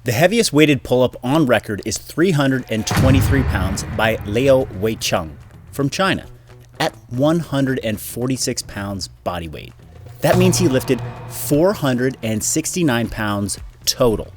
The heaviest weighted pull-up on record is 323 pounds by Liu Weicheng from China at 146 pounds body weight. That means he lifted 469 pounds total.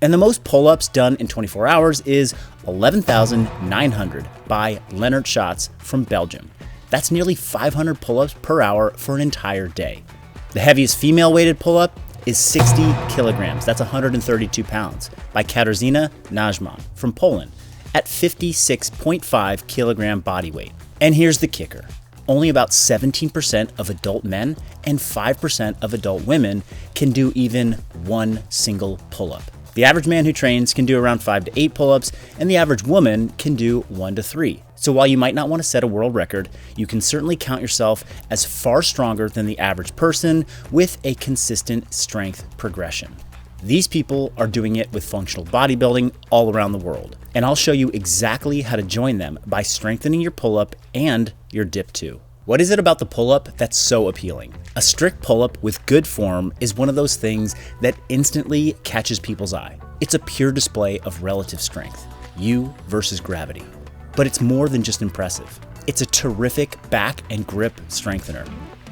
And the most pull-ups done in 24 hours is 11,900 by Leonard Schatz from Belgium. That's nearly 500 pull-ups per hour for an entire day. The heaviest female weighted pull-up is 60 kilograms, that's 132 pounds, by Katarzyna Najman from Poland at 56.5 kilogram body weight. And here's the kicker. Only about 17% of adult men and 5% of adult women can do even one single pull-up. The average man who trains can do around 5 to 8 pull-ups, and the average woman can do 1 to 3. So while you might not want to set a world record, you can certainly count yourself as far stronger than the average person with a consistent strength progression. These people are doing it with functional bodybuilding all around the world, and I'll show you exactly how to join them by strengthening your pull-up and your dip too. What is it about the pull-up that's so appealing? A strict pull-up with good form is one of those things that instantly catches people's eye. It's a pure display of relative strength, you versus gravity. But it's more than just impressive. It's a terrific back and grip strengthener.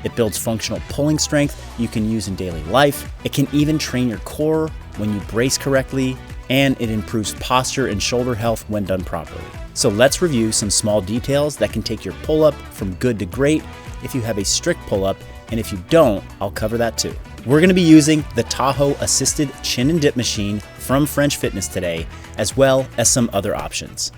It builds functional pulling strength you can use in daily life. It can even train your core when you brace correctly, and it improves posture and shoulder health when done properly. So let's review some small details that can take your pull-up from good to great if you have a strict pull-up, and if you don't, I'll cover that too. We're gonna be using the Tahoe assisted chin and dip machine from French Fitness today, as well as some other options.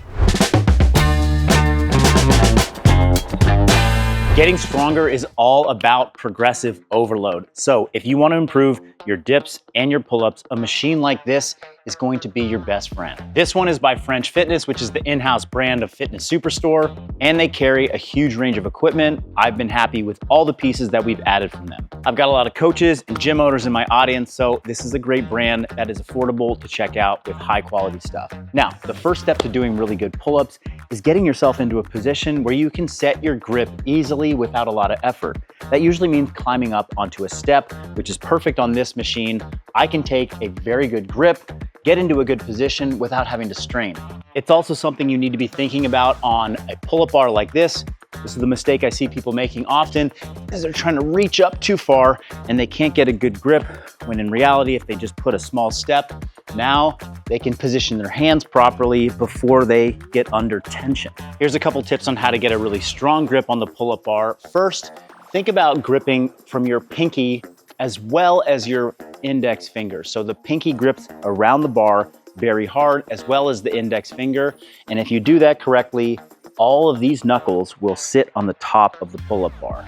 Getting stronger is all about progressive overload. So if you want to improve your dips and your pull-ups, a machine like this is going to be your best friend. This one is by French Fitness, which is the in-house brand of Fitness Superstore, and they carry a huge range of equipment. I've been happy with all the pieces that we've added from them. I've got a lot of coaches and gym owners in my audience, so this is a great brand that is affordable to check out with high quality stuff. Now, the first step to doing really good pull-ups is getting yourself into a position where you can set your grip easily without a lot of effort. That usually means climbing up onto a step, which is perfect on this machine. I can take a very good grip, get into a good position without having to strain. It's also something you need to be thinking about on a pull-up bar like this. This is the mistake I see people making often, is they're trying to reach up too far and they can't get a good grip, when in reality, if they just put a small step, now they can position their hands properly before they get under tension. Here's a couple tips on how to get a really strong grip on the pull-up bar. First, think about gripping from your pinky as well as your index finger. So the pinky grips around the bar very hard, as well as the index finger. And if you do that correctly, all of these knuckles will sit on the top of the pull-up bar.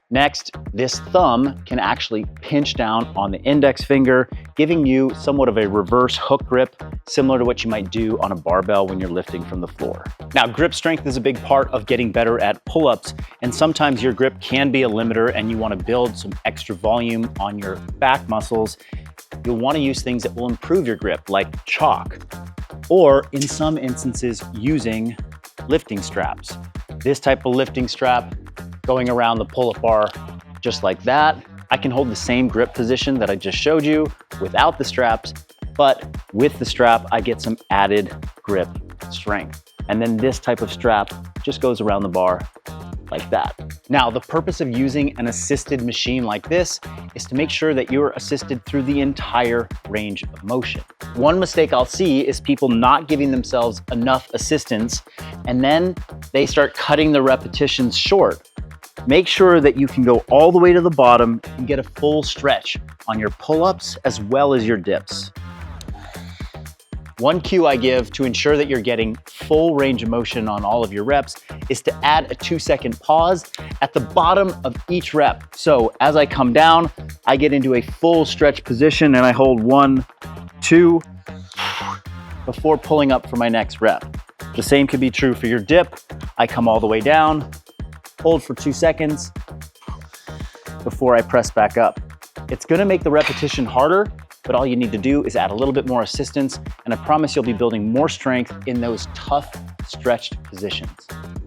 Next, this thumb can actually pinch down on the index finger, giving you somewhat of a reverse hook grip, similar to what you might do on a barbell when you're lifting from the floor. Now, grip strength is a big part of getting better at pull-ups, and sometimes your grip can be a limiter and you want to build some extra volume on your back muscles. You'll want to use things that will improve your grip, like chalk, or in some instances, using lifting straps. This type of lifting strap going around the pull-up bar just like that. I can hold the same grip position that I just showed you without the straps, but with the strap, I get some added grip strength. And then this type of strap just goes around the bar like that. Now, the purpose of using an assisted machine like this is to make sure that you're assisted through the entire range of motion. One mistake I'll see is people not giving themselves enough assistance, and then they start cutting the repetitions short. Make sure that you can go all the way to the bottom and get a full stretch on your pull-ups as well as your dips. One cue I give to ensure that you're getting full range of motion on all of your reps is to add a 2-second pause at the bottom of each rep. So as I come down, I get into a full stretch position and I hold 1, 2, before pulling up for my next rep. The same could be true for your dip. I come all the way down, hold for 2 seconds before I press back up. It's gonna make the repetition harder, but all you need to do is add a little bit more assistance, and I promise you'll be building more strength in those tough, stretched positions.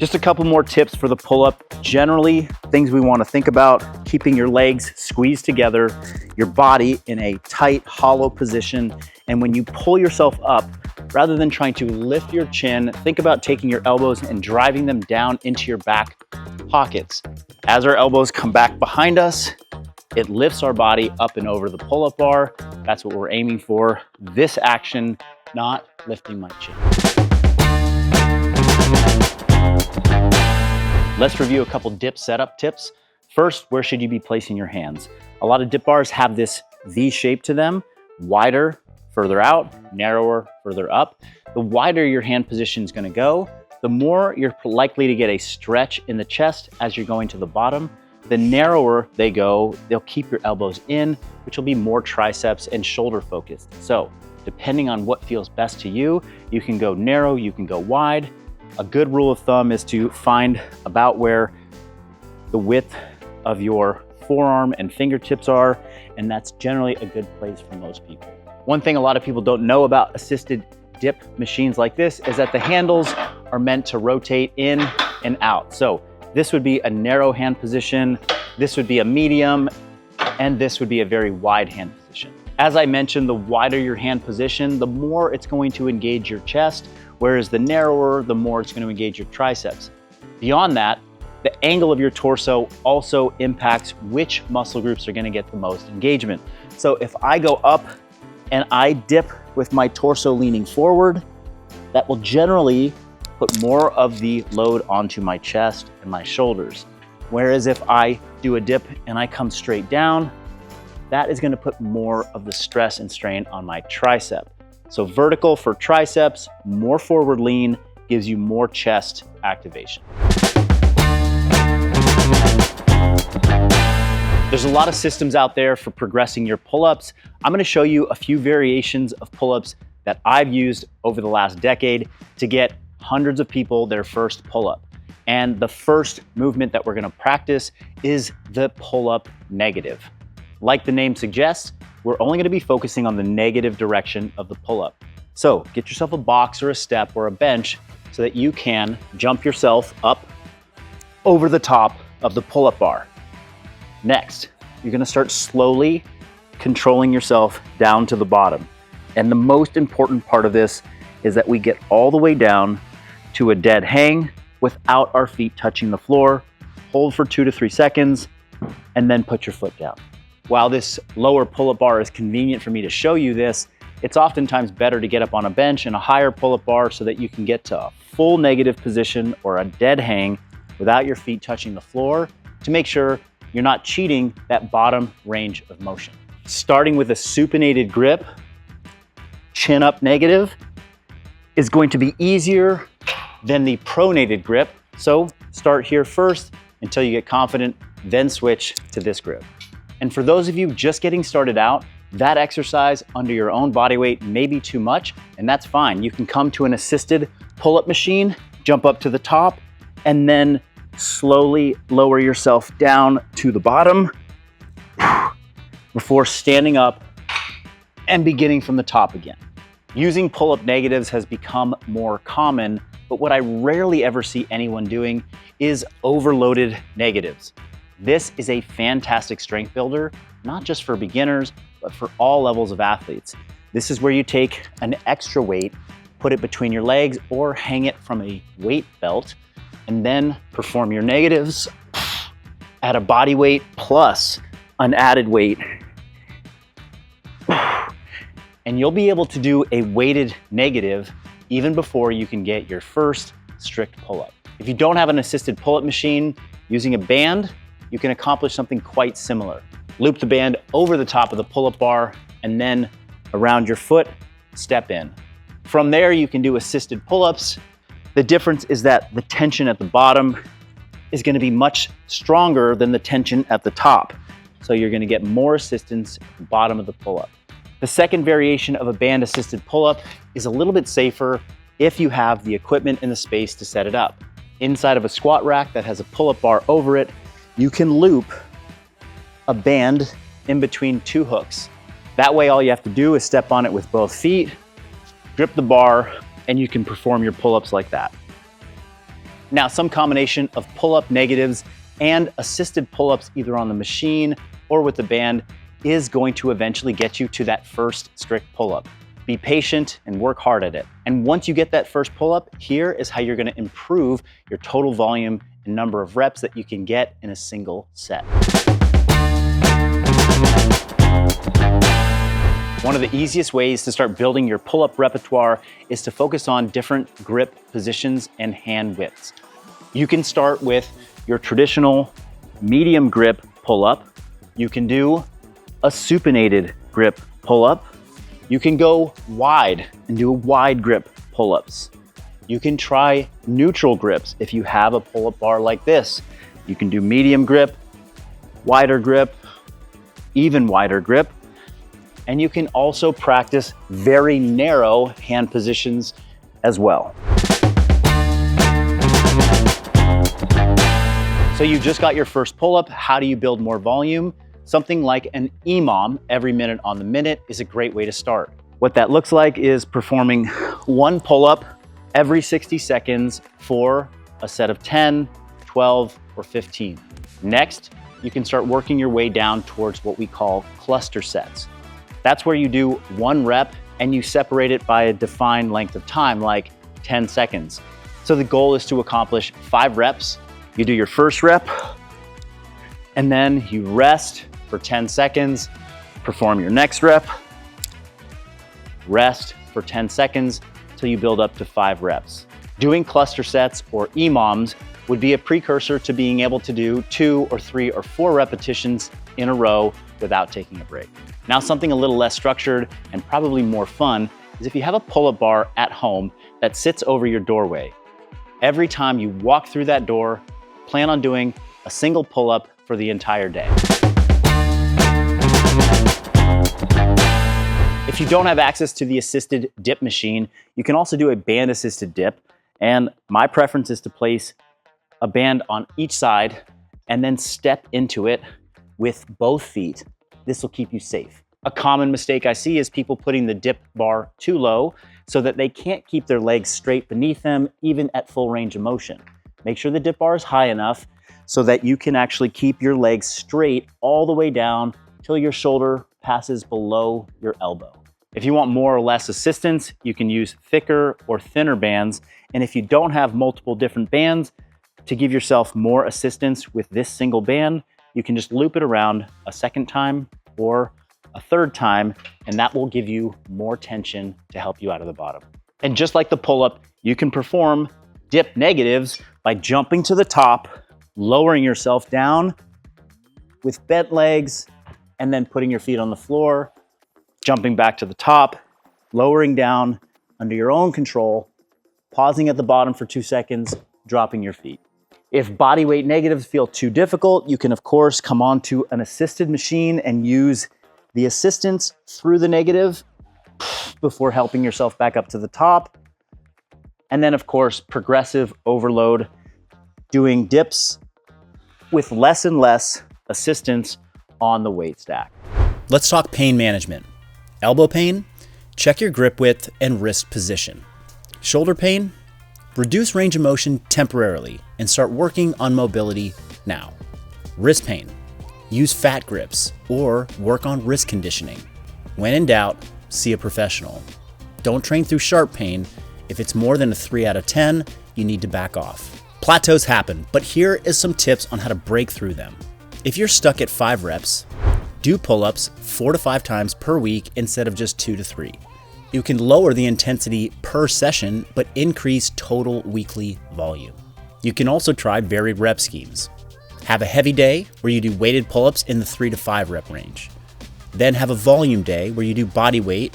Just a couple more tips for the pull-up. Generally, things we want to think about: keeping your legs squeezed together, your body in a tight, hollow position. And when you pull yourself up, rather than trying to lift your chin, think about taking your elbows and driving them down into your back pockets. As our elbows come back behind us, it lifts our body up and over the pull-up bar. That's what we're aiming for. This action, not lifting my chin. Let's review a couple dip setup tips. First, where should you be placing your hands? A lot of dip bars have this V shape to them: wider, further out, narrower, further up. The wider your hand position is gonna go, the more you're likely to get a stretch in the chest as you're going to the bottom. The narrower they go, they'll keep your elbows in, which will be more triceps and shoulder focused. So depending on what feels best to you, you can go narrow, you can go wide. A good rule of thumb is to find about where the width of your forearm and fingertips are, and that's generally a good place for most people. One thing a lot of people don't know about assisted dip machines like this is that the handles are meant to rotate in and out. So this would be a narrow hand position, this would be a medium, and this would be a very wide hand position. As I mentioned, the wider your hand position, the more it's going to engage your chest, whereas the narrower, the more it's going to engage your triceps. Beyond that, the angle of your torso also impacts which muscle groups are going to get the most engagement. So if I go up and I dip with my torso leaning forward, that will generally put more of the load onto my chest and my shoulders. Whereas if I do a dip and I come straight down, that is going to put more of the stress and strain on my tricep. So vertical for triceps, more forward lean gives you more chest activation. There's a lot of systems out there for progressing your pull-ups. I'm gonna show you a few variations of pull-ups that I've used over the last decade to get hundreds of people their first pull-up. And the first movement that we're gonna practice is the pull-up negative. Like the name suggests, we're only gonna be focusing on the negative direction of the pull-up. So get yourself a box or a step or a bench so that you can jump yourself up over the top of the pull-up bar. Next, you're gonna start slowly controlling yourself down to the bottom. And the most important part of this is that we get all the way down to a dead hang without our feet touching the floor. Hold for 2 to 3 seconds, and then put your foot down. While this lower pull-up bar is convenient for me to show you this, it's oftentimes better to get up on a bench and a higher pull-up bar so that you can get to a full negative position or a dead hang without your feet touching the floor to make sure you're not cheating that bottom range of motion. Starting with a supinated grip, chin up negative, is going to be easier than the pronated grip. So start here first until you get confident, then switch to this grip. And for those of you just getting started out, that exercise under your own body weight may be too much, and that's fine. You can come to an assisted pull-up machine, jump up to the top, and then slowly lower yourself down to the bottom before standing up and beginning from the top again. Using pull-up negatives has become more common, but what I rarely ever see anyone doing is overloaded negatives. This is a fantastic strength builder, not just for beginners, but for all levels of athletes. This is where you take an extra weight, put it between your legs or hang it from a weight belt, and then perform your negatives at a body weight plus an added weight. And you'll be able to do a weighted negative even before you can get your first strict pull-up. If you don't have an assisted pull-up machine, using a band, you can accomplish something quite similar. Loop the band over the top of the pull-up bar and then around your foot, step in. From there, you can do assisted pull-ups. The difference is that the tension at the bottom is going to be much stronger than the tension at the top. So you're going to get more assistance at the bottom of the pull-up. The second variation of a band assisted pull-up is a little bit safer if you have the equipment and the space to set it up. Inside of a squat rack that has a pull-up bar over it, you can loop a band in between 2 hooks. That way, all you have to do is step on it with both feet, grip the bar, and you can perform your pull-ups like that. Now, some combination of pull-up negatives and assisted pull-ups either on the machine or with the band is going to eventually get you to that first strict pull-up. Be patient and work hard at it. And once you get that first pull-up, here is how you're gonna improve your total volume and number of reps that you can get in a single set. One of the easiest ways to start building your pull-up repertoire is to focus on different grip positions and hand widths. You can start with your traditional medium grip pull-up. You can do a supinated grip pull-up. You can go wide and do wide grip pull-ups. You can try neutral grips if you have a pull-up bar like this. You can do medium grip, wider grip, even wider grip. And you can also practice very narrow hand positions as well. So you just got your first pull-up. How do you build more volume? Something like an EMOM, every minute on the minute, is a great way to start. What that looks like is performing one pull-up every 60 seconds for a set of 10, 12, or 15. Next, you can start working your way down towards what we call cluster sets. That's where you do one rep and you separate it by a defined length of time, like 10 seconds. So the goal is to accomplish 5 reps. You do your first rep, and then you rest for 10 seconds, perform your next rep, rest for 10 seconds till you build up to 5 reps. Doing cluster sets or EMOMs would be a precursor to being able to do 2 or 3 or 4 repetitions in a row without taking a break. Now, something a little less structured and probably more fun is if you have a pull-up bar at home that sits over your doorway. Every time you walk through that door, plan on doing a single pull-up for the entire day. If you don't have access to the assisted dip machine, you can also do a band assisted dip. And my preference is to place a band on each side and then step into it with both feet. This will keep you safe. A common mistake I see is people putting the dip bar too low so that they can't keep their legs straight beneath them, even at full range of motion. Make sure the dip bar is high enough so that you can actually keep your legs straight all the way down till your shoulder passes below your elbow. If you want more or less assistance, you can use thicker or thinner bands. And if you don't have multiple different bands, to give yourself more assistance with this single band, you can just loop it around a second time or a third time, and that will give you more tension to help you out of the bottom. And just like the pull-up, you can perform dip negatives by jumping to the top, lowering yourself down with bent legs, and then putting your feet on the floor, jumping back to the top, lowering down under your own control, pausing at the bottom for 2 seconds, dropping your feet. If body weight negatives feel too difficult, you can of course come onto an assisted machine and use the assistance through the negative before helping yourself back up to the top. And then of course, progressive overload, doing dips with less and less assistance on the weight stack. Let's talk pain management. Elbow pain, check your grip width and wrist position. Shoulder pain, reduce range of motion temporarily and start working on mobility now. Wrist pain, use fat grips or work on wrist conditioning. When in doubt, see a professional. Don't train through sharp pain. If it's more than a 3 out of 10, you need to back off. Plateaus happen, but here is some tips on how to break through them. If you're stuck at 5 reps, do pull-ups 4 to 5 times per week instead of just 2 to 3. You can lower the intensity per session, but increase total weekly volume. You can also try varied rep schemes. Have a heavy day where you do weighted pull-ups in the 3 to 5 rep range. Then have a volume day where you do body weight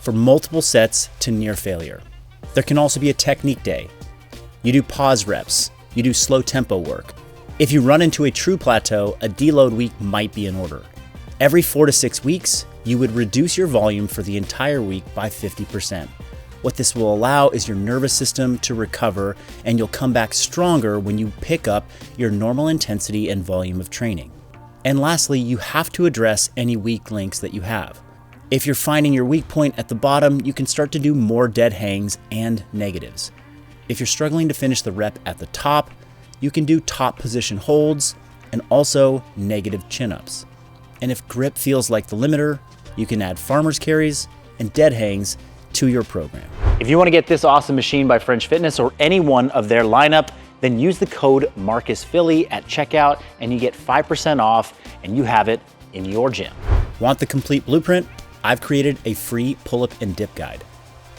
for multiple sets to near failure. There can also be a technique day. You do pause reps, you do slow tempo work. If you run into a true plateau, a deload week might be in order. Every 4 to 6 weeks, you would reduce your volume for the entire week by 50%. What this will allow is your nervous system to recover, and you'll come back stronger when you pick up your normal intensity and volume of training. And lastly, you have to address any weak links that you have. If you're finding your weak point at the bottom, you can start to do more dead hangs and negatives. If you're struggling to finish the rep at the top, you can do top position holds and also negative chin-ups. And if grip feels like the limiter, you can add farmer's carries and dead hangs to your program. If you want to get this awesome machine by French Fitness or any one of their lineup, then use the code MarcusPhilly at checkout and you get 5% off and you have it in your gym. Want the complete blueprint? I've created a free pull-up and dip guide.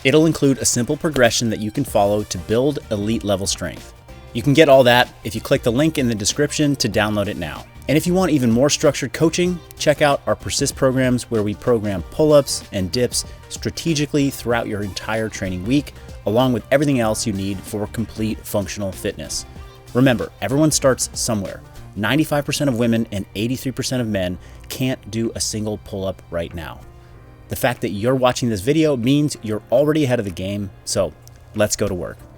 It'll include a simple progression that you can follow to build elite level strength. You can get all that if you click the link in the description to download it now. And if you want even more structured coaching, check out our Persist programs where we program pull-ups and dips strategically throughout your entire training week, along with everything else you need for complete functional fitness. Remember, everyone starts somewhere. 95% of women and 83% of men can't do a single pull-up right now. The fact that you're watching this video means you're already ahead of the game, so let's go to work.